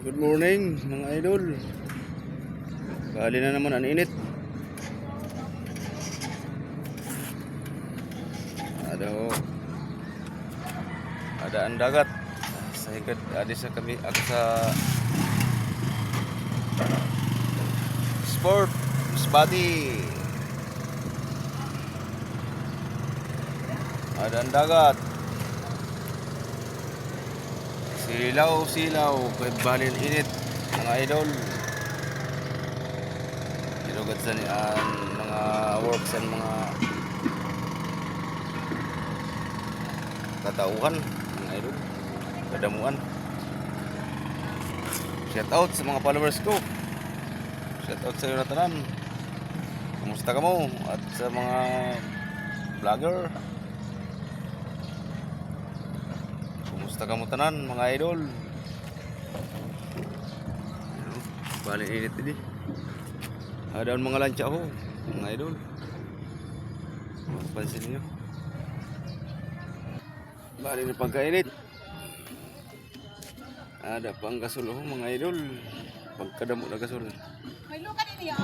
Good morning mga idol. Bali na naman ang init. Ada ang dagat. Sa higad adi sa kami ako sa sport body. Ada ang dagat. Silaw kay bali ang init mga idol. Irugad sa ni mga works and mga katauhan mga idol, kadamuan. Shout out sa mga followers ko, shout out sa iyo na tanan. Kumusta ka mo? At sa mga vlogger, kumusta ka mo tanan mga idol? Bali init ini. Ada mga lancha ho mga idol, pansin niyo. Bali na pagkainit. Ada pang gasol ho mga idol. Pagkadamo na gasol. May luka din niya.